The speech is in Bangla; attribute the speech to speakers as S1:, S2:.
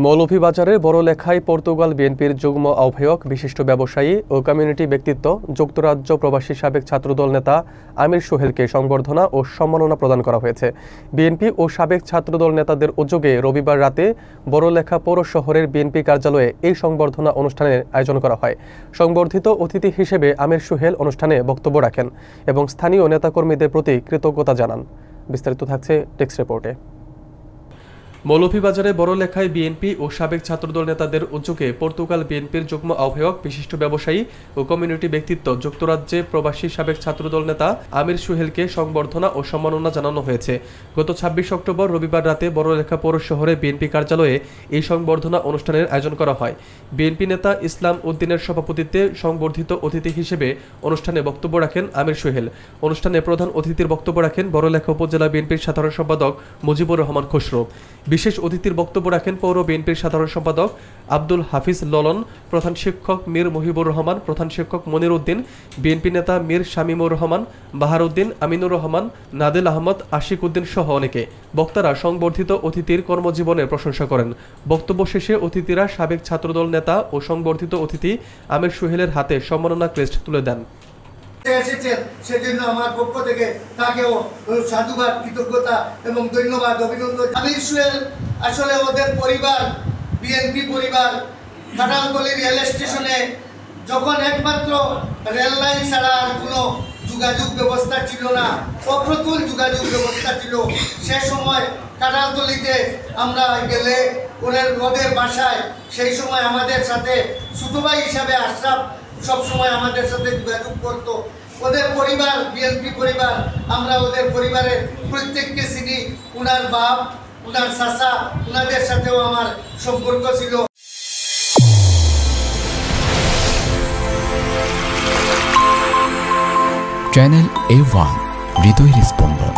S1: মৌলভীবাজারে বড়লেখায় পর্তুগাল বিএনপির যুগ্ম আহ্বায়ক, বিশিষ্ট ব্যবসায়ী ও কমিউনিটি ব্যক্তিত্ব, যুক্তরাজ্য প্রবাসী সাবেক ছাত্রদল নেতা আমির সোহেলকে সংবর্ধনা ও সম্মাননা প্রদান করা হয়েছে। বিএনপি ও সাবেক ছাত্রদল নেতাদের উদ্যোগে রবিবার রাতে বড়লেখা পৌর শহরের বিএনপি কার্যালয়ে এই সংবর্ধনা অনুষ্ঠানের আয়োজন করা হয়। সংবর্ধিত অতিথি হিসেবে আমির সোহেল অনুষ্ঠানে বক্তব্য রাখেন এবং স্থানীয় নেতাকর্মীদের প্রতি কৃতজ্ঞতা জানান। বিস্তারিত থাকছে টেক্সট রিপোর্টে। মৌলভীবাজারে বড়লেখায় বিএনপি ও সাবেক ছাত্রদল নেতাদের উদ্যোগে পর্তুগাল বিএনপির যুগ্ম আহ্বায়ক, বিশিষ্ট ব্যবসায়ী ও কমিউনিটি ব্যক্তিত্ব, যুক্তরাজ্যে প্রবাসী সাবেক ছাত্রদল নেতা আমির সোহেলকে সংবর্ধনা ও সম্মাননা জানানো হয়েছে। গত ২৬ অক্টোবর রবিবার রাতে বড়লেখা পৌর শহরে বিএনপি কার্যালয়ে এই সংবর্ধনা অনুষ্ঠানের আয়োজন করা হয়। বিএনপি নেতা ইসলাম উদ্দিনের সভাপতিত্বে সংবর্ধিত অতিথি হিসেবে অনুষ্ঠানে বক্তব্য রাখেন আমির সোহেল। অনুষ্ঠানে প্রধান অতিথির বক্তব্য রাখেন বড়লেখা উপজেলা বিএনপির সাধারণ সম্পাদক মুজিবুর রহমান খসরু। বিশেষ অতিথির বক্তব্য রাখেন পৌর বিএনপির সাধারণ সম্পাদক আব্দুল হাফিজ ললন, প্রধান শিক্ষক মীর মুহিবুর রহমান, প্রধান শিক্ষক মনির উদ্দিন, বিএনপি নেতা মীর শামীমুর রহমান, বাহারউদ্দিন, আমিনুর রহমান, নাদিল আহমদ, আশিক উদ্দিন সহ অনেকে। বক্তারা সংবর্ধিত অতিথির কর্মজীবনের প্রশংসা করেন। বক্তব্য শেষে অতিথিরা সাবেক ছাত্রদল নেতা ও সংবর্ধিত অতিথি আমির সোহেলের হাতে সম্মাননা ক্রেস্ট তুলে দেন।
S2: এসেছেন সেজন্য আমার পক্ষ থেকে তাকেও সাধুবাদ, কৃতজ্ঞতা এবং ধন্যবাদ, অভিনন্দন। আমির সোহেল আসলে ওদের পরিবার, বিএনপি পরিবার, খাটালতলী রেল স্টেশনে যখন একমাত্র রেল লাইন ছাড়া আর কোনো যোগাযোগ ব্যবস্থা ছিল না, অপ্রতুল যোগাযোগ ব্যবস্থা ছিল, সে সময় খাটালতলীতে আমরা গেলে ওদের বাসায় সেই সময় আমাদের সাথে ছোট ভাই হিসাবে আশরাফ সবসময় আমাদের সাথে যোগাযোগ করতো। ওদের পরিবার বিএনপি পরিবার, আমরা ওদের পরিবারের প্রত্যেককে চিনি। উনার বাপ, উনার চাচা, উনাদের সাথেও আমার সম্পর্ক ছিল।
S3: চ্যানেল A1 হৃদয়ের স্পন্দন।